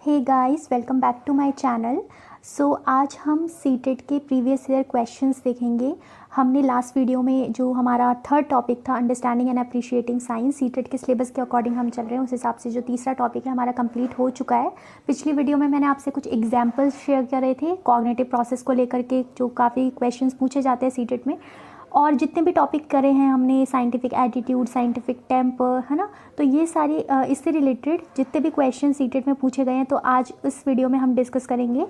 Hey guys, welcome back to my channel. आज हम CTET के प्रीवियस ईयर क्वेश्चंस देखेंगे। हमने लास्ट वीडियो में जो हमारा थर्ड टॉपिक था understanding and appreciating science, CTET के सिलेबस के अकॉर्डिंग हम चल रहे हैं, उस हिसाब से जो तीसरा टॉपिक है हमारा कंप्लीट हो चुका है। पिछली वीडियो में मैंने आपसे कुछ एग्जाम्पल्स शेयर करे थे कॉग्निटिव प्रोसेस को लेकर के, जो काफ़ी क्वेश्चंस पूछे जाते हैं सीटेट में। और जितने भी टॉपिक करे हैं हमने, साइंटिफिक एटीट्यूड, साइंटिफिक टेम्पर, है ना, तो ये सारे इससे रिलेटेड जितने भी क्वेश्चन सीटेट में पूछे गए हैं तो आज इस वीडियो में हम डिस्कस करेंगे।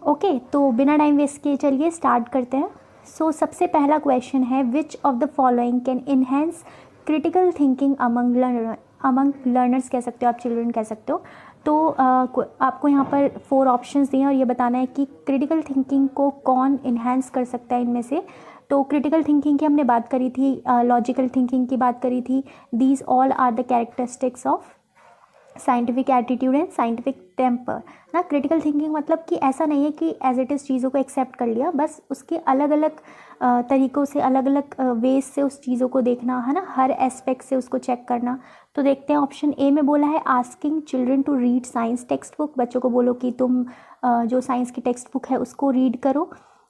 ओके, तो बिना टाइम वेस्ट किए चलिए स्टार्ट करते हैं। सबसे पहला क्वेश्चन है, which of the following can enhance critical thinking among learners कह सकते हो आप, चिल्ड्रन कह सकते हो। तो आपको यहाँ पर 4 ऑप्शंस दिए हैं और ये बताना है कि क्रिटिकल थिंकिंग को कौन इन्हेंस कर सकता है इनमें से। तो क्रिटिकल थिंकिंग की हमने बात करी थी, लॉजिकल थिंकिंग की बात करी थी। These all are the characteristics of scientific attitude and scientific temper ना। क्रिटिकल थिंकिंग मतलब कि ऐसा नहीं है कि एज इट इज़ चीज़ों को एक्सेप्ट कर लिया, बस उसके अलग अलग तरीक़ों से, अलग अलग वेज से उस चीज़ों को देखना, है ना, हर एस्पेक्ट से उसको चेक करना। तो देखते हैं, ऑप्शन ए में बोला है asking children to read science text book, बच्चों को बोलो कि तुम जो साइंस की टेक्स्ट बुक है उसको रीड करो,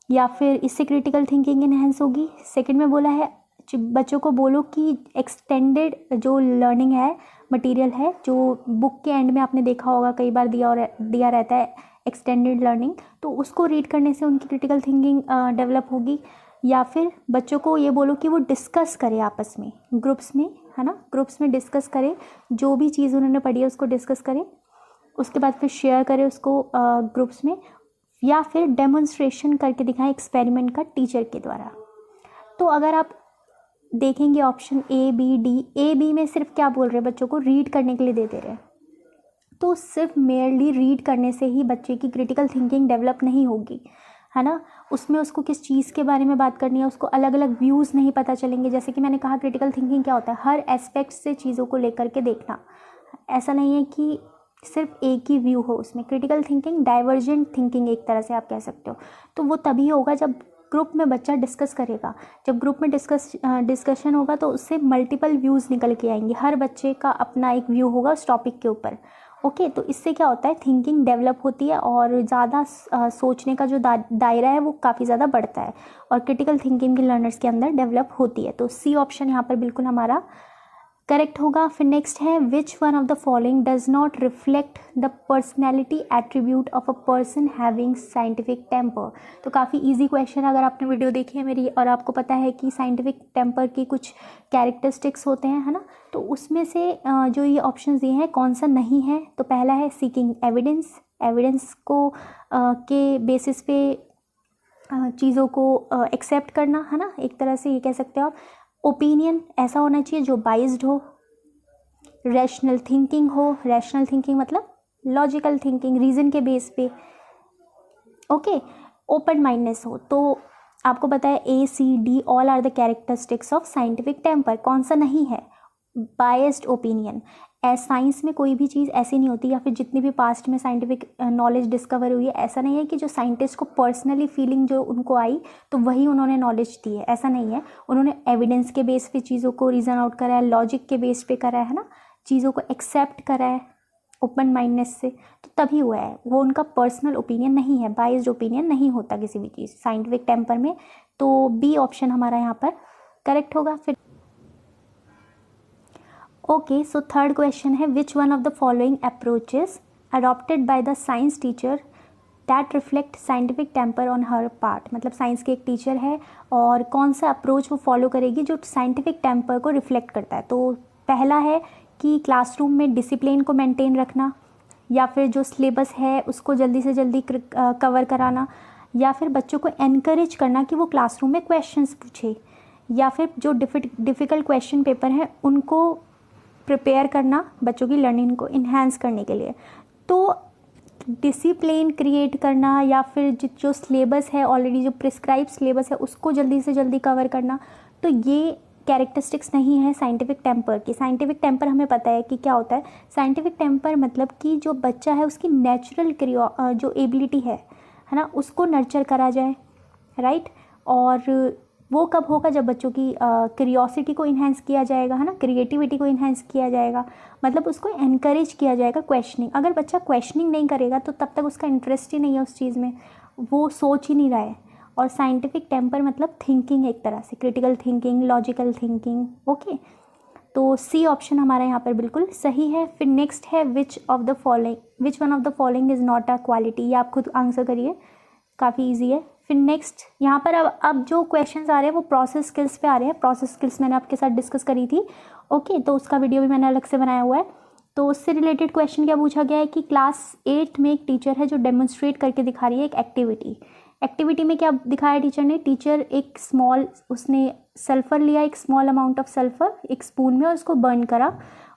या फिर इससे क्रिटिकल थिंकिंग इन्हेंस होगी। सेकंड में बोला है बच्चों को बोलो कि एक्सटेंडेड जो लर्निंग है, मटेरियल है, जो बुक के एंड में आपने देखा होगा कई बार दिया रहता है एक्सटेंडेड लर्निंग, तो उसको रीड करने से उनकी क्रिटिकल थिंकिंग डेवलप होगी। या फिर बच्चों को ये बोलो कि वो डिस्कस करें आपस में, ग्रुप्स में, है ना, ग्रुप्स में डिस्कस करें, जो भी चीज़ उन्होंने पढ़ी है उसको डिस्कस करें, उसके बाद फिर शेयर करें उसको ग्रुप्स में, या फिर डेमोन्स्ट्रेशन करके दिखाएं एक्सपेरिमेंट का टीचर के द्वारा। तो अगर आप देखेंगे option A B D, A B में सिर्फ क्या बोल रहे हैं, बच्चों को रीड करने के लिए दे रहे हैं। तो सिर्फ मेयरली रीड करने से ही बच्चे की क्रिटिकल थिंकिंग डेवलप नहीं होगी, है ना। उसमें उसको किस चीज़ के बारे में बात करनी है, उसको अलग अलग व्यूज़ नहीं पता चलेंगे। जैसे कि मैंने कहा, क्रिटिकल थिंकिंग क्या होता है, हर एस्पेक्ट से चीज़ों को लेकर के देखना। ऐसा नहीं है कि सिर्फ एक ही व्यू हो उसमें। क्रिटिकल थिंकिंग डाइवर्जेंट थिंकिंग एक तरह से आप कह सकते हो। तो वो तभी होगा जब ग्रुप में बच्चा डिस्कस करेगा। जब ग्रुप में डिस्कशन होगा तो उससे मल्टीपल व्यूज़ निकल के आएंगे, हर बच्चे का अपना एक व्यू होगा उस टॉपिक के ऊपर। ओके, तो इससे क्या होता है, थिंकिंग डेवलप होती है और ज़्यादा सोचने का जो दायरा है वो काफ़ी ज़्यादा बढ़ता है, और क्रिटिकल थिंकिंग के लर्नर्स के अंदर डेवलप होती है। तो सी ऑप्शन यहाँ पर बिल्कुल हमारा करेक्ट होगा। फिर नेक्स्ट है, which one of the following does not reflect the personality attribute of a person having scientific temper. तो काफ़ी इजी क्वेश्चन है, अगर आपने वीडियो देखी है मेरी और आपको पता है कि साइंटिफिक टेम्पर की कुछ कैरेक्टरिस्टिक्स होते हैं, है ना, तो उसमें से जो ये ऑप्शन दिए हैं कौन सा नहीं है। तो पहला है सीकिंग एविडेंस, एविडेंस को के बेसिस पे चीज़ों को एक्सेप्ट करना, है ना, एक तरह से ये कह सकते हो आप। ओपिनियन ऐसा होना चाहिए जो बाइज्ड हो। रैशनल थिंकिंग हो, रैशनल थिंकिंग मतलब लॉजिकल थिंकिंग, रीज़न के बेस पे। ओके, ओपन माइंडनेस हो। तो आपको पता है A C D all are the characteristics of scientific temper. कौन सा नहीं है, बायस्ड ओपिनियन। साइंस में कोई भी चीज़ ऐसी नहीं होती, या फिर जितनी भी पास्ट में साइंटिफिक नॉलेज डिस्कवर हुई है, ऐसा नहीं है कि जो साइंटिस्ट को पर्सनली फीलिंग जो उनको आई तो वही उन्होंने नॉलेज दी है, ऐसा नहीं है। उन्होंने एविडेंस के बेस पे चीज़ों को रीज़न आउट करा है, लॉजिक के बेस पे करा है ना, चीज़ों को एक्सेप्ट करा है ओपन माइंडनेस से, तो तभी हुआ है। वो उनका पर्सनल ओपिनियन नहीं है, बाइज्ड ओपिनियन नहीं होता किसी भी चीज़ साइंटिफिक टेम्पर में। तो बी ऑप्शन हमारा यहाँ पर करेक्ट होगा। फिर ओके, सो थर्ड क्वेश्चन है, which one of the following approaches adopted by the science teacher that reflect scientific temper on her part. मतलब साइंस के एक टीचर है और कौन सा अप्रोच वो फॉलो करेगी जो साइंटिफिक टेम्पर को रिफ्लेक्ट करता है। तो पहला है कि क्लासरूम में डिसिप्लिन को मेंटेन रखना, या फिर जो सिलेबस है उसको जल्दी से जल्दी कवर कराना, या फिर बच्चों को एनकरेज करना कि वो क्लासरूम में क्वेश्चंस पूछे, या फिर जो डिफ़िकल्ट क्वेश्चन पेपर हैं उनको प्रिपेयर करना बच्चों की लर्निंग को इन्हांस करने के लिए। तो डिसिप्लिन क्रिएट करना, या फिर जो सिलेबस है ऑलरेडी, जो प्रिस्क्राइब सिलेबस है उसको जल्दी से जल्दी कवर करना, तो ये कैरेक्टरिस्टिक्स नहीं है साइंटिफिक टेम्पर की। साइंटिफिक टेम्पर हमें पता है कि क्या होता है। साइंटिफिक टेम्पर मतलब कि जो बच्चा है उसकी नेचुरल जो एबिलिटी है ना, उसको नर्चर करा जाए, राइट। और वो कब होगा, जब बच्चों की क्यूरियोसिटी को इन्हेंस किया जाएगा, है ना, क्रिएटिविटी को इन्हेंस किया जाएगा, मतलब उसको एनकरेज किया जाएगा क्वेश्चनिंग। अगर बच्चा क्वेश्चनिंग नहीं करेगा तो तब तक उसका इंटरेस्ट ही नहीं है उस चीज़ में, वो सोच ही नहीं रहा है। और साइंटिफिक टेम्पर मतलब थिंकिंग, एक तरह से critical thinking, logical thinking. Okay, तो सी ऑप्शन हमारा यहाँ पर बिल्कुल सही है। फिर नेक्स्ट है which one of the following is not a quality. ये आप खुद आंसर करिए, काफ़ी इजी है। फिर नेक्स्ट यहाँ पर अब जो क्वेश्चंस आ रहे हैं वो प्रोसेस स्किल्स पे आ रहे हैं। प्रोसेस स्किल्स मैंने आपके साथ डिस्कस करी थी, ओके, तो उसका वीडियो भी मैंने अलग से बनाया हुआ है। तो उससे रिलेटेड क्वेश्चन क्या पूछा गया है कि क्लास 8 में एक टीचर है जो डेमोन्स्ट्रेट करके दिखा रही है एक एक्टिविटी में क्या दिखाया टीचर ने, टीचर एक स्मॉल, उसने सल्फ़र लिया, एक स्मॉल अमाउंट ऑफ सल्फ़र एक स्पून में, और उसको बर्न करा।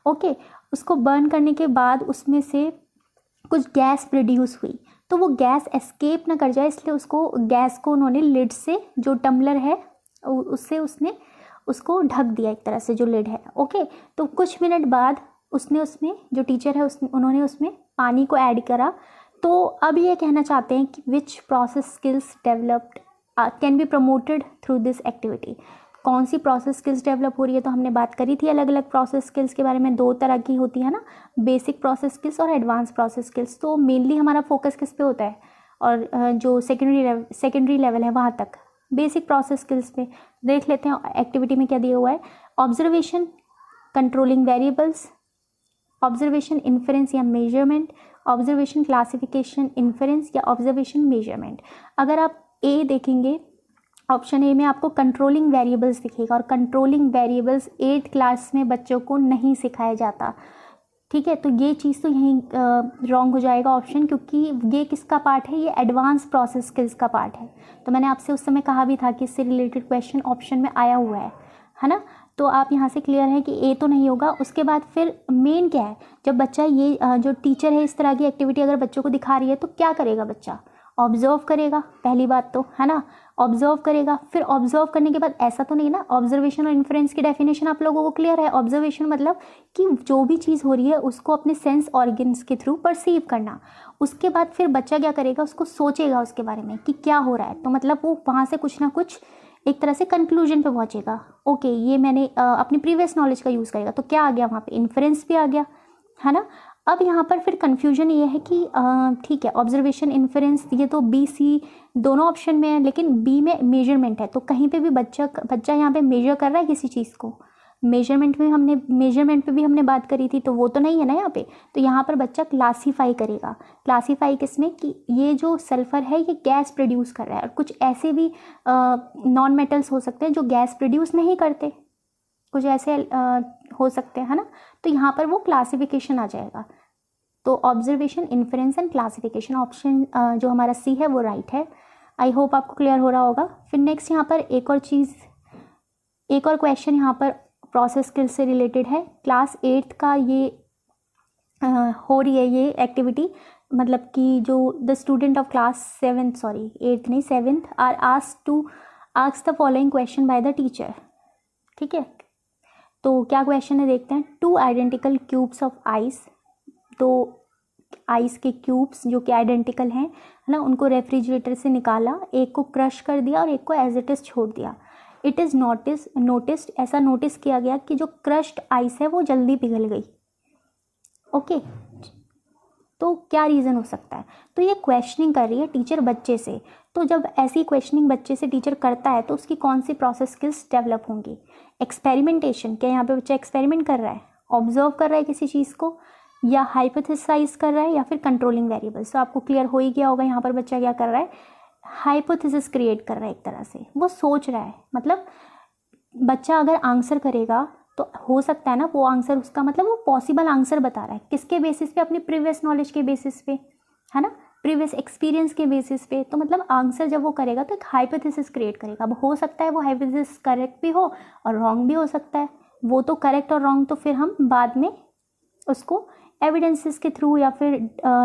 ओके, उसको बर्न करने के बाद उसमें से कुछ गैस प्रोड्यूस हुई, तो वो गैस एस्केप ना कर जाए इसलिए उसको गैस को उन्होंने लिड से, जो टम्बलर है उससे उसने उसको ढक दिया एक तरह से, जो लिड है। ओके, तो कुछ मिनट बाद उसमें जो टीचर है उन्होंने उसमें पानी को ऐड करा। तो अब ये कहना चाहते हैं कि which process skills developed can be promoted through this activity. कौन सी प्रोसेस स्किल्स डेवलप हो रही है, तो हमने बात करी थी अलग अलग प्रोसेस स्किल्स के बारे में, 2 तरह की होती है ना, बेसिक प्रोसेस स्किल्स और एडवांस प्रोसेस स्किल्स। तो मेनली हमारा फोकस किस पे होता है, और जो सेकेंडरी लेवल है वहाँ तक बेसिक प्रोसेस स्किल्स पे। देख लेते हैं एक्टिविटी में क्या दिया हुआ है। Observation, controlling variables, observation inference या मेजरमेंट, ऑब्जर्वेशन क्लासिफिकेशन इन्फरेंस, या ऑब्जर्वेशन मेजरमेंट। अगर आप ए देखेंगे, ऑप्शन ए में आपको कंट्रोलिंग वेरिएबल्स दिखेगा, और कंट्रोलिंग वेरिएबल्स 8th क्लास में बच्चों को नहीं सिखाया जाता। ठीक है, तो ये चीज़ तो यहीं रॉन्ग हो जाएगा ऑप्शन, क्योंकि ये किसका पार्ट है, ये एडवांस प्रोसेस स्किल्स का पार्ट है। तो मैंने आपसे उस समय कहा भी था कि इससे रिलेटेड क्वेश्चन ऑप्शन में आया हुआ है ना। तो आप यहाँ से क्लियर है कि ए तो नहीं होगा। उसके बाद फिर मेन क्या है, जब बच्चा ये जो टीचर है इस तरह की एक्टिविटी अगर बच्चों को दिखा रही है तो क्या करेगा बच्चा, ऑब्जर्व करेगा, पहली बात तो, है ना, ऑब्जर्व करेगा। फिर ऑब्जर्व करने के बाद ऐसा तो नहीं ना, ऑब्जर्वेशन और इन्फ्रेंस की डेफिनेशन आप लोगों को क्लियर है। ऑब्जर्वेशन मतलब कि जो भी चीज़ हो रही है उसको अपने सेंस ऑर्गन्स के थ्रू परसीव करना। उसके बाद फिर बच्चा क्या करेगा, उसको सोचेगा उसके बारे में कि क्या हो रहा है, तो मतलब वो वहाँ से कुछ ना कुछ एक तरह से कंक्लूजन पे पहुँचेगा। ओके, ये मैंने अपनी प्रीवियस नॉलेज का यूज़ करेगा, तो क्या आ गया वहाँ पे, इन्फ्रेंस भी आ गया, है ना। अब यहाँ पर फिर कन्फ्यूजन ये है कि ठीक है, ऑब्जर्वेशन इन्फरेंस ये तो बी सी दोनों ऑप्शन में है, लेकिन बी में मेजरमेंट है, तो कहीं पे भी बच्चा यहाँ पे मेजर कर रहा है किसी चीज़ को। मेजरमेंट पे भी हमने बात करी थी, तो वो तो नहीं है ना यहाँ पे। तो यहाँ पर बच्चा क्लासीफाई करेगा। क्लासीफाई किसमें, कि ये जो सल्फ़र है ये गैस प्रोड्यूस कर रहा है, और कुछ ऐसे भी नॉन मेटल्स हो सकते हैं जो गैस प्रोड्यूस नहीं करते, कुछ ऐसे हो सकते हैं, है ना। तो यहाँ पर वो क्लासिफिकेशन आ जाएगा। तो observation, inference and classification option जो हमारा सी है वो राइट है। आई होप आपको क्लियर हो रहा होगा। फिर नेक्स्ट यहाँ पर एक और क्वेश्चन यहाँ पर प्रोसेस स्किल से रिलेटेड है। क्लास 8th का ये हो रही है ये एक्टिविटी, मतलब कि जो the student of class 7th are asked the following question by the teacher. ठीक है, तो क्या क्वेश्चन है देखते हैं। 2 identical cubes of ice, 2 ice के क्यूब्स जो कि आइडेंटिकल हैं, है ना, उनको रेफ्रिजरेटर से निकाला, एक को क्रश कर दिया और एक को एज इट इज़ छोड़ दिया। इट इज़ नोटिस्ड, ऐसा नोटिस किया गया कि जो क्रश्ड आइस है वो जल्दी पिघल गई। ओके, तो क्या रीज़न हो सकता है, तो ये क्वेश्चनिंग कर रही है टीचर बच्चे से। तो जब ऐसी क्वेश्चनिंग बच्चे से टीचर करता है तो उसकी कौन सी प्रोसेस स्किल्स डेवलप होंगी। एक्सपेरिमेंटेशन, क्या यहाँ पे बच्चा एक्सपेरिमेंट कर रहा है, ऑब्जर्व कर रहा है किसी चीज़ को, या हाइपोथेसाइज कर रहा है, या फिर कंट्रोलिंग वेरिएबल्स। तो आपको क्लियर हो ही गया होगा यहाँ पर बच्चा क्या कर रहा है, हाइपोथेसिस क्रिएट कर रहा है, एक तरह से वो सोच रहा है। मतलब बच्चा अगर आंसर करेगा तो हो सकता है ना वो आंसर उसका, मतलब वो पॉसिबल आंसर बता रहा है, किसके बेसिस पे, अपनी प्रीवियस नॉलेज के बेसिस पे, है ना, प्रीवियस एक्सपीरियंस के बेसिस पे। तो मतलब आंसर जब वो करेगा तो एक हाइपोथेसिस क्रिएट करेगा। अब हो सकता है वो हाइपोथेसिस करेक्ट भी हो और रॉन्ग भी हो सकता है। वो तो करेक्ट और रॉन्ग तो फिर हम बाद में उसको एविडेंसेस के थ्रू या फिर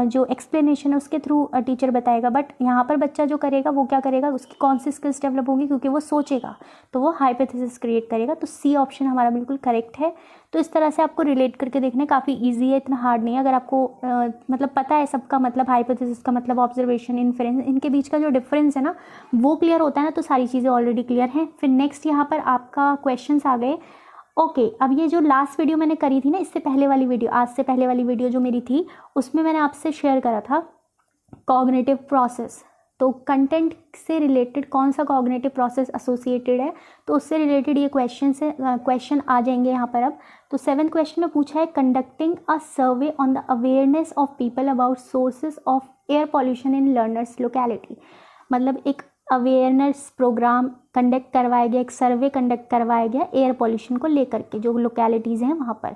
जो एक्सप्लेनेशन है उसके थ्रू टीचर बताएगा। बट यहाँ पर बच्चा जो करेगा वो क्या करेगा, उसकी कौन सी स्किल्स डेवलप होंगी, क्योंकि वो सोचेगा तो वो हाइपोथेसिस क्रिएट करेगा। तो सी ऑप्शन हमारा बिल्कुल करेक्ट है। तो इस तरह से आपको रिलेट करके देखना काफ़ी ईजी है, इतना हार्ड नहीं है। अगर आपको मतलब पता है सबका मतलब, हाइपोथेसिस का मतलब ऑब्जर्वेशन, इन्फेरेंस, इनके बीच का जो डिफरेंस है ना वो क्लियर होता है ना, तो सारी चीज़ें ऑलरेडी क्लियर हैं। फिर नेक्स्ट यहाँ पर आपका क्वेश्चंस आ गए। ओके, अब ये जो लास्ट वीडियो मैंने करी थी ना, इससे पहले वाली वीडियो, आज से पहले वाली वीडियो जो मेरी थी, उसमें मैंने आपसे शेयर करा था कॉग्निटिव प्रोसेस। तो कंटेंट से रिलेटेड कौन सा कॉग्निटिव प्रोसेस एसोसिएटेड है, तो उससे रिलेटेड ये क्वेश्चन आ जाएंगे यहाँ पर अब। तो 7th क्वेश्चन में पूछा है, conducting a survey on the awareness of people about sources of air pollution in learners locality. मतलब एक अवेयरनेस प्रोग्राम कंडक्ट करवाया गया, एक सर्वे कंडक्ट करवाया गया एयर पॉल्यूशन को लेकर के जो लोकेलिटीज़ हैं वहाँ पर।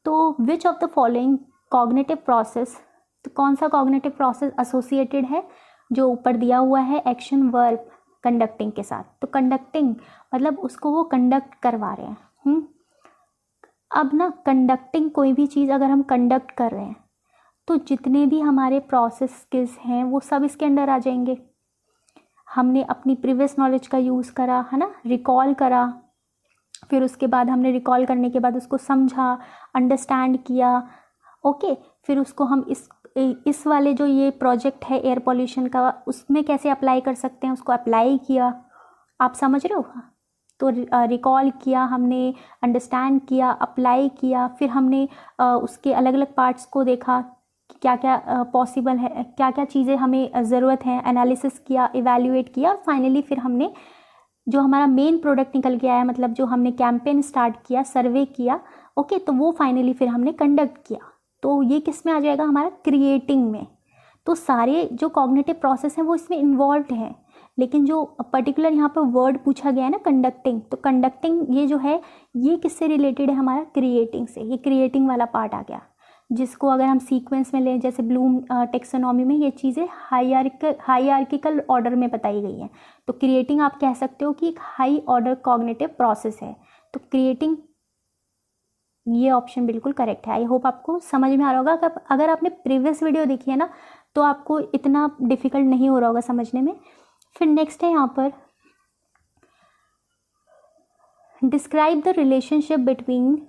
तो which of the following cognitive process, तो कौन सा कॉग्निटिव प्रोसेस एसोसिएटेड है, जो ऊपर दिया हुआ है एक्शन वर्ब कंडक्टिंग के साथ। तो कंडक्टिंग मतलब उसको वो कंडक्ट करवा रहे हैं। अब ना कंडक्टिंग कोई भी चीज़ अगर हम कंडक्ट कर रहे हैं तो जितने भी हमारे प्रोसेस स्किल्स हैं वो सब इसके अंडर आ जाएंगे। हमने अपनी प्रीवियस नॉलेज का यूज़ करा है ना, रिकॉल करा, फिर उसके बाद हमने रिकॉल करने के बाद उसको समझा, अंडरस्टैंड किया। ओके, फिर उसको हम इस वाले जो ये प्रोजेक्ट है एयर पॉल्यूशन का, उसमें कैसे अप्लाई कर सकते हैं, उसको अप्लाई किया। आप समझ रहे हो? तो रिकॉल किया हमने, अंडरस्टैंड किया, अप्लाई किया, फिर हमने उसके अलग अलग पार्ट्स को देखा कि क्या क्या पॉसिबल है, क्या क्या चीज़ें हमें ज़रूरत है, एनालिसिस किया, इवैल्यूएट किया, और फाइनली फिर हमने जो हमारा मेन प्रोडक्ट निकल के आया, मतलब जो हमने कैंपेन स्टार्ट किया, सर्वे किया। ओके, तो वो फाइनली फिर हमने कंडक्ट किया। तो ये किस में आ जाएगा, हमारा क्रिएटिंग में। तो सारे जो कॉग्निटिव प्रोसेस हैं वो इसमें इन्वॉल्व हैं, लेकिन जो पर्टिकुलर यहाँ पर वर्ड पूछा गया है ना कंडक्टिंग, तो कंडक्टिंग ये जो है ये किससे रिलेटेड है, हमारा क्रिएटिंग से। ये क्रिएटिंग वाला पार्ट आ गया, जिसको अगर हम सीक्वेंस में लें, जैसे ब्लूम टेक्सोनॉमी में ये चीज़ें हाईआर्किकल ऑर्डर में बताई गई हैं। तो क्रिएटिंग आप कह सकते हो कि एक हाई ऑर्डर कॉग्निटिव प्रोसेस है। तो क्रिएटिंग, ये ऑप्शन बिल्कुल करेक्ट है। आई होप आपको समझ में आ रहा होगा। अगर आपने प्रीवियस वीडियो देखी है ना तो आपको इतना डिफिकल्ट नहीं हो रहा होगा समझने में। फिर नेक्स्ट है यहाँ पर, describe the relationship between,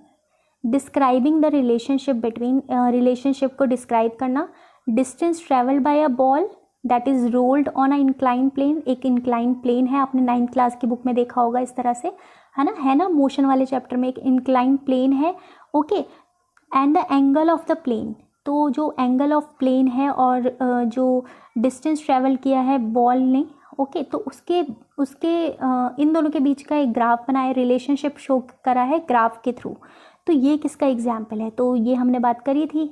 describing the relationship between, relationship को डिस्क्राइब करना। Distance travel by a ball that is rolled on a incline plane. एक इंक्लाइन प्लेन है, आपने 9th क्लास की बुक में देखा होगा इस तरह से, है ना, मोशन वाले चैप्टर में एक इंक्लाइन प्लेन है। Okay, and the angle of the plane, तो जो एंगल ऑफ प्लेन है और जो डिस्टेंस ट्रेवल किया है बॉल ने, ओके, तो उसके इन दोनों के बीच का एक ग्राफ बनाया, रिलेशनशिप शो करा है ग्राफ के थ्रू। तो ये किसका एग्जाम्पल है, तो ये हमने बात करी थी,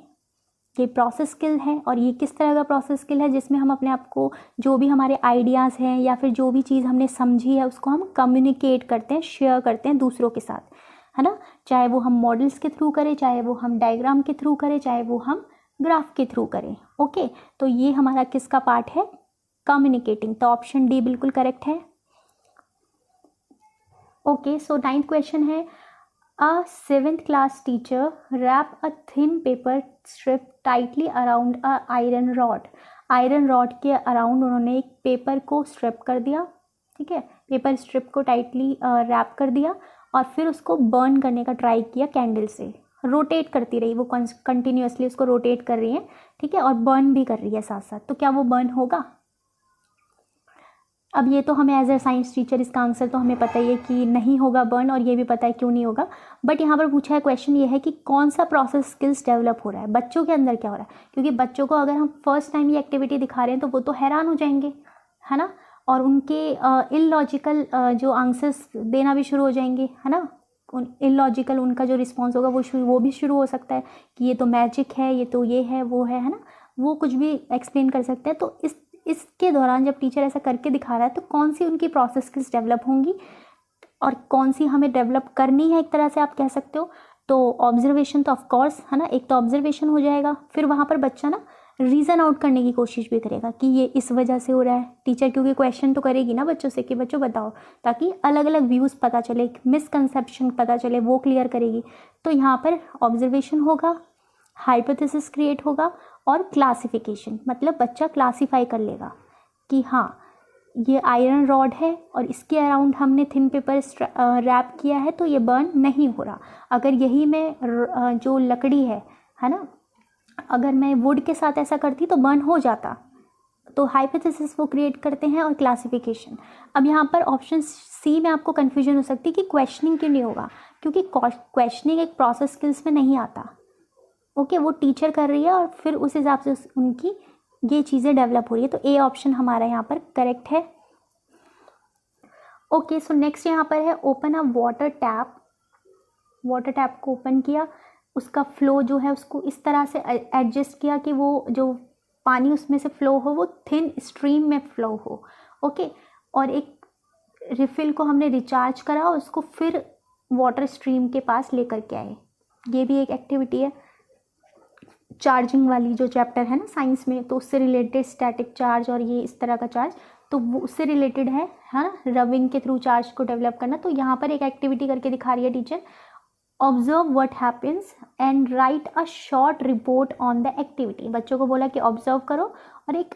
ये प्रोसेस स्किल है। और ये किस तरह का प्रोसेस स्किल है, जिसमें हम अपने आप को, जो भी हमारे आइडियाज़ हैं या फिर जो भी चीज़ हमने समझी है उसको हम कम्युनिकेट करते हैं, शेयर करते हैं दूसरों के साथ, है ना। चाहे वो हम मॉडल्स के थ्रू करें, चाहे वो हम डायग्राम के थ्रू करें, चाहे वो हम ग्राफ के थ्रू करें। ओके, तो ये हमारा किसका पार्ट है, कम्युनिकेटिंग। तो ऑप्शन डी बिल्कुल करेक्ट है। ओके, सो 9th क्वेश्चन है, A 7th class teacher wrap a thin paper strip tightly around a iron rod. Iron rod के अराउंड उन्होंने एक पेपर को स्ट्रिप कर दिया, ठीक है, पेपर स्ट्रिप को टाइटली रैप कर दिया और फिर उसको बर्न करने का ट्राई किया कैंडल से। रोटेट करती रही वो, कंटिन्यूसली उसको रोटेट कर रही है, ठीक है, और बर्न भी कर रही है साथ साथ। तो क्या वो बर्न होगा? अब ये तो हमें एज ए साइंस टीचर इसका आंसर तो हमें पता ही है कि नहीं होगा बर्न, और ये भी पता है क्यों नहीं होगा। बट यहाँ पर पूछा है क्वेश्चन ये है कि कौन सा प्रोसेस स्किल्स डेवलप हो रहा है, बच्चों के अंदर क्या हो रहा है। क्योंकि बच्चों को अगर हम फर्स्ट टाइम ये एक्टिविटी दिखा रहे हैं तो वो तो हैरान हो जाएंगे, है ना, और उनके इलॉजिकल जो आंसर्स देना भी शुरू हो जाएंगे, है ना। इलॉजिकल उनका जो रिस्पॉन्स होगा वो भी शुरू हो सकता है कि ये तो मैजिक है, ये तो ये है, वो है ना, वो कुछ भी एक्सप्लेन कर सकते हैं। तो इसके दौरान जब टीचर ऐसा करके दिखा रहा है तो कौन सी उनकी प्रोसेस स्किल्स डेवलप होंगी और कौन सी हमें डेवलप करनी है, एक तरह से आप कह सकते हो। तो ऑब्जर्वेशन तो ऑफकोर्स, है ना, एक तो ऑब्जर्वेशन हो जाएगा, फिर वहाँ पर बच्चा ना रीज़न आउट करने की कोशिश भी करेगा कि ये इस वजह से हो रहा है। टीचर क्योंकि क्वेश्चन तो करेगी ना बच्चों से कि बच्चों बताओ, ताकि अलग अलग व्यूज़ पता चले, मिसकंसेप्शन पता चले, वो क्लियर करेगी। तो यहाँ पर ऑब्जर्वेशन होगा, हाइपोथेसिस क्रिएट होगा और क्लासिफिकेशन, मतलब बच्चा क्लासीफाई कर लेगा कि हाँ ये आयरन रॉड है और इसके अराउंड हमने थिन पेपर रैप किया है तो ये बर्न नहीं हो रहा। अगर यही मैं जो लकड़ी है ना, अगर मैं वुड के साथ ऐसा करती तो बर्न हो जाता। तो हाइपोथेसिस वो क्रिएट करते हैं और क्लासिफिकेशन। अब यहाँ पर ऑप्शन सी में आपको कन्फ्यूजन हो सकती है कि क्वेश्चनिंग क्यों नहीं होगा, क्योंकि क्वेश्चनिंग एक प्रोसेस स्किल्स में नहीं आता। ओके, वो टीचर कर रही है और फिर उस हिसाब से उनकी ये चीज़ें डेवलप हो रही है। तो ए ऑप्शन हमारा यहाँ पर करेक्ट है। ओके, सो नेक्स्ट यहाँ पर है open a water tap. Water tap को ओपन किया, उसका फ्लो जो है उसको इस तरह से एडजस्ट किया कि वो जो पानी उसमें से फ्लो हो वो थिन स्ट्रीम में फ्लो हो। ओके, और एक रिफिल को हमने रिचार्ज करा और उसको फिर वाटर स्ट्रीम के पास लेकर के आए। ये भी एक एक्टिविटी है चार्जिंग वाली, जो चैप्टर है ना साइंस में, तो उससे रिलेटेड स्टैटिक चार्ज और ये इस तरह का चार्ज, तो वो उससे रिलेटेड है ना, रबिंग के थ्रू चार्ज को डेवलप करना। तो यहाँ पर एक एक्टिविटी करके दिखा रही है teacher, observe what happens and right a short report on the activity. बच्चों को बोला कि ऑब्जर्व करो और एक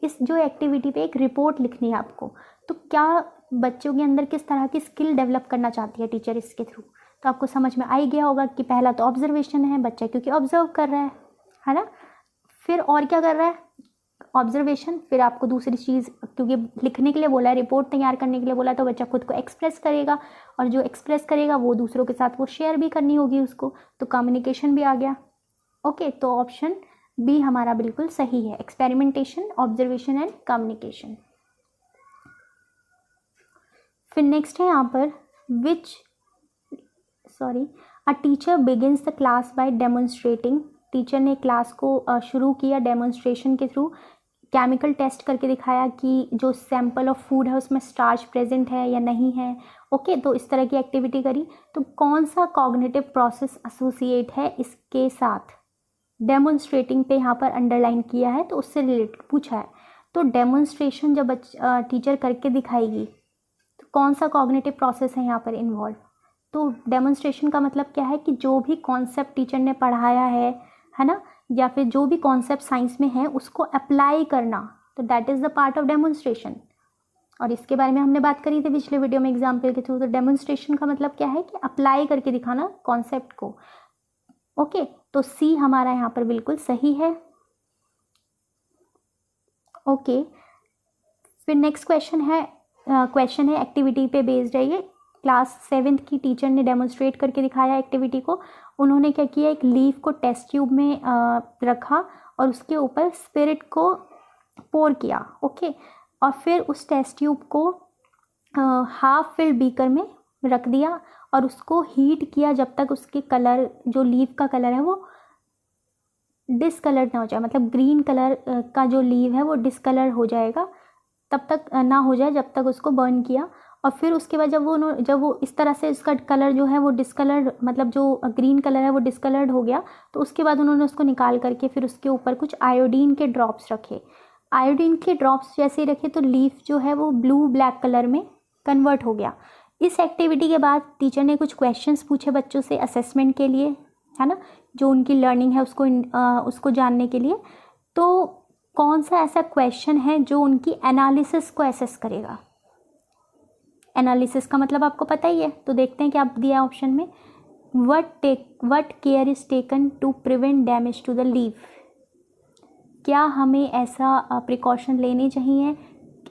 इस जो एक्टिविटी पे एक रिपोर्ट लिखनी है आपको। तो क्या बच्चों के अंदर किस तरह की स्किल डेवलप करना चाहती है टीचर इसके थ्रू, तो आपको समझ में आ ही गया होगा कि पहला तो ऑब्जर्वेशन है, बच्चा क्योंकि ऑब्जर्व कर रहा है ना। फिर और क्या कर रहा है, ऑब्जर्वेशन, फिर आपको दूसरी चीज़, क्योंकि लिखने के लिए बोला है, रिपोर्ट तैयार करने के लिए बोला है, तो बच्चा खुद को एक्सप्रेस करेगा और जो एक्सप्रेस करेगा वो दूसरों के साथ वो शेयर भी करनी होगी उसको, तो कम्युनिकेशन भी आ गया। ओके, तो ऑप्शन बी हमारा बिल्कुल सही है, एक्सपेरिमेंटेशन, ऑब्जर्वेशन एंड कम्युनिकेशन। फिर नेक्स्ट है यहाँ पर a teacher begins the class by demonstrating. Teacher ने क्लास को शुरू किया डेमोन्स्ट्रेशन के थ्रू, केमिकल टेस्ट करके दिखाया कि जो सैंपल ऑफ फूड है उसमें स्टार्च प्रेजेंट है या नहीं है। ओके, तो इस तरह की एक्टिविटी करी। तो कौन सा कॉग्निटिव प्रोसेस एसोसिएट है इसके साथ, डेमोन्स्ट्रेटिंग पे यहाँ पर अंडरलाइन किया है, तो उससे रिलेटेड पूछा है। तो डेमोन्स्ट्रेशन जब टीचर करके दिखाएगी तो कौन सा कॉग्निटिव प्रोसेस है यहाँ पर इन्वॉल्व। तो डेमोन्स्ट्रेशन का मतलब क्या है कि जो भी कॉन्सेप्ट टीचर ने पढ़ाया है ना, या फिर जो भी कॉन्सेप्ट साइंस में है उसको अप्लाई करना, तो that is the part of demonstration. और इसके बारे में हमने बात करी थी पिछले वीडियो में एग्जाम्पल के थ्रू। तो डेमोन्स्ट्रेशन का मतलब क्या है कि अप्लाई करके दिखाना कॉन्सेप्ट को। ओके, तो सी हमारा यहाँ पर बिल्कुल सही है। ओके, फिर नेक्स्ट क्वेश्चन है एक्टिविटी पे बेस्ड है ये। क्लास 7th की टीचर ने डेमोन्स्ट्रेट करके दिखाया एक्टिविटी को। उन्होंने क्या किया, एक लीफ को टेस्ट ट्यूब में रखा और उसके ऊपर स्पिरिट को पोर किया। ओके, और फिर उस टेस्ट ट्यूब को हाफ फिल्ड बीकर में रख दिया और उसको हीट किया जब तक उसके कलर, जो लीफ का कलर है वो डिसकलर्ड ना हो जाए, मतलब ग्रीन कलर का जो लीव है वो डिसकलर हो जाएगा, तब तक ना हो जाए जब तक उसको बर्न किया। और फिर उसके बाद जब वो इस तरह से इसका कलर जो है वो डिसकलर्ड, मतलब जो ग्रीन कलर है वो डिसकलर्ड हो गया, तो उसके बाद उन्होंने उसको निकाल करके फिर उसके ऊपर कुछ आयोडीन के ड्रॉप्स रखे। आयोडीन के ड्रॉप्स जैसे ही रखे तो लीफ जो है वो ब्लू ब्लैक कलर में कन्वर्ट हो गया। इस एक्टिविटी के बाद टीचर ने कुछ क्वेश्चंस पूछे बच्चों से असेसमेंट के लिए, है ना, जो उनकी लर्निंग है उसको जानने के लिए। तो कौन सा ऐसा क्वेश्चन है जो उनकी एनालिसिस को एसेस करेगा। एनालिसिस का मतलब आपको पता ही है, तो देखते हैं क्या दिया ऑप्शन में। What care is taken to prevent damage to the leaf. क्या हमें ऐसा प्रिकॉशन लेने चाहिए,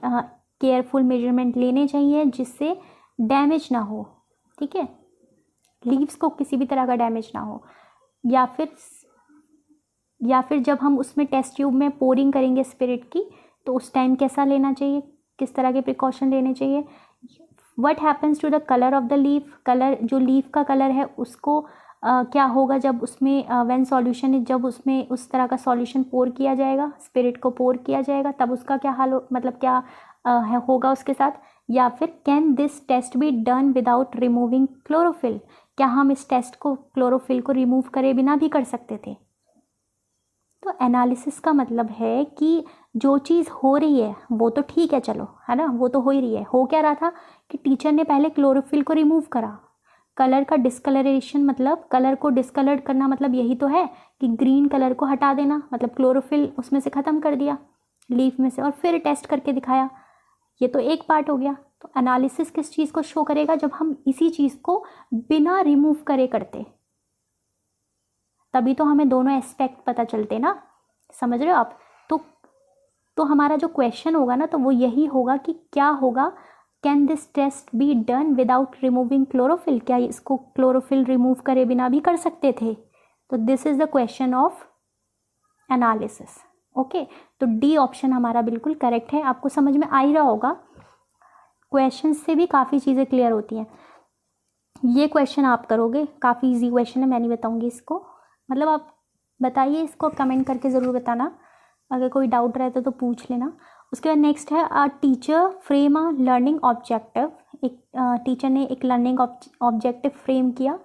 केयरफुल मेजरमेंट लेने चाहिए जिससे डैमेज ना हो, ठीक है, लीव्स को किसी भी तरह का डैमेज ना हो। या फिर जब हम उसमें टेस्ट ट्यूब में पोरिंग करेंगे स्पिरिट की, तो उस टाइम कैसा लेना चाहिए, किस तरह के प्रिकॉशन लेने चाहिए। What happens to the colour of the leaf, colour जो लीफ का कलर है उसको क्या होगा जब उसमें व्हेन सॉल्यूशन, जब उसमें उस तरह का सॉल्यूशन पोर किया जाएगा, स्पिरिट को पोर किया जाएगा, तब उसका क्या हाल मतलब क्या होगा उसके साथ। या फिर can this test be done without removing chlorophyll, क्या हम इस टेस्ट को क्लोरोफिल को रिमूव करे बिना भी कर सकते थे। तो एनालिसिस का मतलब है कि जो चीज़ हो रही है वो तो ठीक है, चलो, है ना, वो तो हो ही रही है। हो क्या रहा था कि टीचर ने पहले क्लोरोफिल को रिमूव करा, कलर का डिस्कलरेशन मतलब कलर को डिस्कलर्ड करना, मतलब यही तो है कि ग्रीन कलर को हटा देना, मतलब क्लोरोफिल उसमें से ख़त्म कर दिया लीफ में से, और फिर टेस्ट करके दिखाया। ये तो एक पार्ट हो गया। तो एनालिसिस किस चीज़ को शो करेगा? जब हम इसी चीज़ को बिना रिमूव करे करते, तभी तो हमें दोनों एस्पेक्ट पता चलते ना। समझ रहे हो आप? तो हमारा जो क्वेश्चन होगा ना, तो वो यही होगा कि क्या होगा, can this test be done without removing chlorophyll? क्या इसको क्लोरोफिल रिमूव करे बिना भी कर सकते थे? तो this is the question of analysis. Okay, तो डी ऑप्शन हमारा बिल्कुल करेक्ट है। आपको समझ में आ ही रहा होगा, क्वेश्चन से भी काफ़ी चीज़ें क्लियर होती हैं। ये क्वेश्चन आप करोगे, काफ़ी इजी क्वेश्चन है, मैं नहीं बताऊंगी इसको, मतलब आप बताइए इसको, कमेंट करके ज़रूर बताना, अगर कोई डाउट रहता तो पूछ लेना। उसके बाद नेक्स्ट है a teacher frame a learning objective. एक टीचर ने एक लर्निंग ऑब्जेक्टिव फ्रेम किया,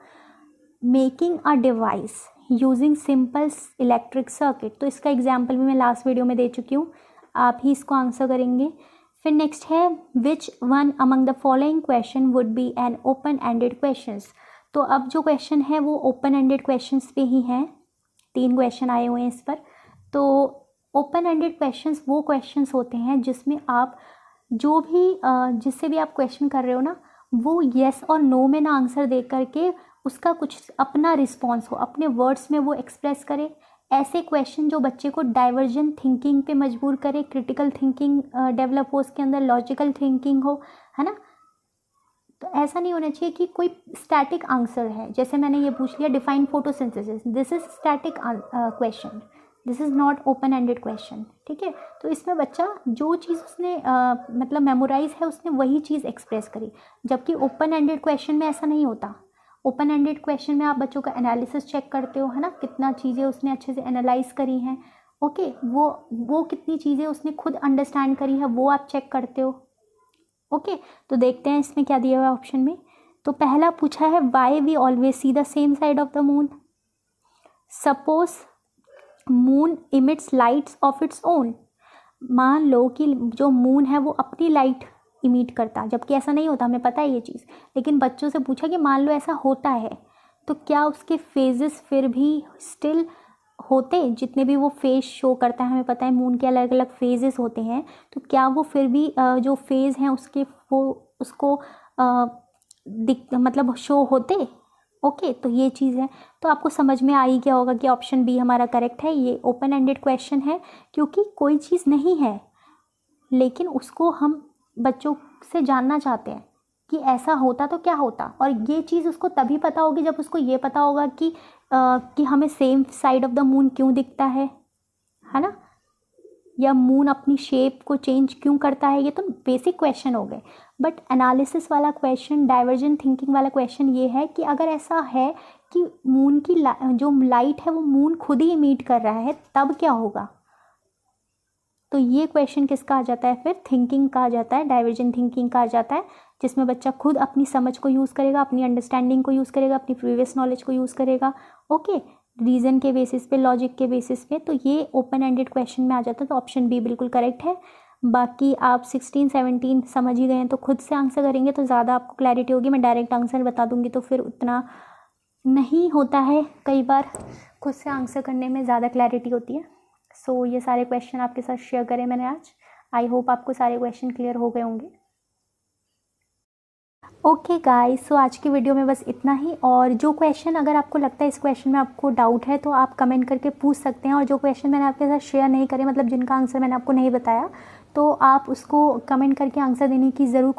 making a device using simple electric circuit. तो इसका एग्जाम्पल भी मैं लास्ट वीडियो में दे चुकी हूँ, आप ही इसको आंसर करेंगे। फिर नेक्स्ट है which one among the following question would be an open ended questions. तो अब जो क्वेश्चन है वो ओपन एंडेड क्वेश्चंस पे ही हैं, 3 क्वेश्चन आए हुए हैं इस पर। तो ओपन एंडेड क्वेश्चंस वो क्वेश्चंस होते हैं जिसमें आप जो भी जिससे भी आप क्वेश्चन कर रहे हो ना, वो येस और नो में ना आंसर दे करके उसका कुछ अपना रिस्पॉन्स हो, अपने वर्ड्स में वो एक्सप्रेस करे। ऐसे क्वेश्चन जो बच्चे को डाइवर्जेंट थिंकिंग पे मजबूर करे, क्रिटिकल थिंकिंग डेवलप हो उसके अंदर, लॉजिकल थिंकिंग हो, है ना। तो ऐसा नहीं होना चाहिए कि कोई स्टैटिक आंसर है, जैसे मैंने ये पूछ लिया define photosynthesis, this is static question, this is not open ended question. ठीक है, तो इसमें बच्चा जो चीज़ उसने मतलब मेमोराइज है उसने वही चीज़ एक्सप्रेस करी, जबकि ओपन एंडेड क्वेश्चन में ऐसा नहीं होता। ओपन एंडेड क्वेश्चन में आप बच्चों का एनालिसिस चेक करते हो, है ना, कितना चीज़ें उसने अच्छे से एनालाइज करी हैं। ओके, वो कितनी चीज़ें उसने खुद अंडरस्टैंड करी है वो आप चेक करते हो। ओके, तो देखते हैं इसमें क्या दिया हुआ है ऑप्शन में। तो पहला पूछा है why we always see the same side of the moon. Suppose moon emits lights of its own. मान लो कि जो मून है वो अपनी लाइट इमिट करता, जबकि ऐसा नहीं होता, हमें पता है ये चीज़, लेकिन बच्चों से पूछा कि मान लो ऐसा होता है तो क्या उसके फेजेस फिर भी स्टिल होते, जितने भी वो फेज शो करता है, हमें पता है मून के अलग अलग फेजेस होते हैं, तो क्या वो फिर भी जो फेज हैं उसके वो उसको मतलब शो होते। ओके, तो ये चीज़ है। तो आपको समझ में आ ही गया होगा कि ऑप्शन बी हमारा करेक्ट है। ये ओपन एंडेड क्वेश्चन है क्योंकि कोई चीज़ नहीं है लेकिन उसको हम बच्चों से जानना चाहते हैं कि ऐसा होता तो क्या होता, और ये चीज़ उसको तभी पता होगी जब उसको ये पता होगा कि हमें same side of the moon क्यों दिखता है ना, या मून अपनी शेप को चेंज क्यों करता है। ये तो बेसिक क्वेश्चन हो गए। बट एनालिसिस वाला क्वेश्चन, डाइवर्जेंट थिंकिंग वाला क्वेश्चन ये है कि अगर ऐसा है कि मून की जो लाइट है वो मून खुद ही इमिट कर रहा है, तब क्या होगा। तो ये क्वेश्चन किसका आ जाता है फिर, थिंकिंग का आ जाता है, डाइवर्जेंट थिंकिंग का आ जाता है, जिसमें बच्चा खुद अपनी समझ को यूज़ करेगा, अपनी अंडरस्टैंडिंग को यूज़ करेगा, अपनी प्रीवियस नॉलेज को यूज़ करेगा। ओके, रीज़न के बेसिस पे, लॉजिक के बेसिस पे। तो ये ओपन एंडेड क्वेश्चन में आ जाता है, तो ऑप्शन बी बिल्कुल करेक्ट है। बाकी आप 16 17 समझ ही गए हैं, तो खुद से आंसर करेंगे तो ज़्यादा आपको क्लैरिटी होगी। मैं डायरेक्ट आंसर बता दूंगी तो फिर उतना नहीं होता है, कई बार खुद से आंसर करने में ज़्यादा क्लैरिटी होती है। सो ये सारे क्वेश्चन आपके साथ शेयर करें मैंने आज। आई होप आपको सारे क्वेश्चन क्लियर हो गए होंगे। ओके गाइस, सो आज की वीडियो में बस इतना ही। और जो क्वेश्चन अगर आपको लगता है इस क्वेश्चन में आपको डाउट है तो आप कमेंट करके पूछ सकते हैं, और जो क्वेश्चन मैंने आपके साथ शेयर नहीं करे, मतलब जिनका आंसर मैंने आपको नहीं बताया, तो आप उसको कमेंट करके आंसर देने की ज़रूर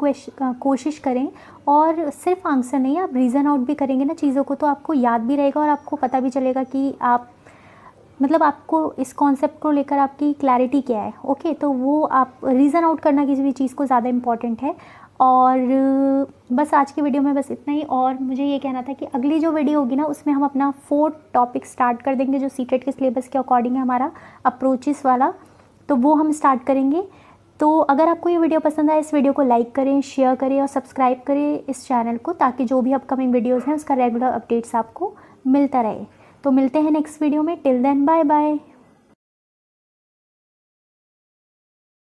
कोशिश करें। और सिर्फ आंसर नहीं, आप रीज़न आउट भी करेंगे ना चीज़ों को, तो आपको याद भी रहेगा और आपको पता भी चलेगा कि आप मतलब आपको इस कॉन्सेप्ट को लेकर आपकी क्लैरिटी क्या है। ओके, तो वो आप रीज़न आउट करना किसी भी चीज़ को ज़्यादा इम्पॉर्टेंट है। और बस आज की वीडियो में बस इतना ही। और मुझे ये कहना था कि अगली जो वीडियो होगी ना उसमें हम अपना 4th टॉपिक स्टार्ट कर देंगे, जो सीटेट के सिलेबस के अकॉर्डिंग है हमारा अप्रोचेस वाला, तो वो हम स्टार्ट करेंगे। तो अगर आपको ये वीडियो पसंद आए, इस वीडियो को लाइक करें, शेयर करें और सब्सक्राइब करें इस चैनल को, ताकि जो भी अपकमिंग वीडियोज़ हैं उसका रेगुलर अपडेट्स आपको मिलता रहे। तो मिलते हैं नेक्स्ट वीडियो में। Till then bye bye.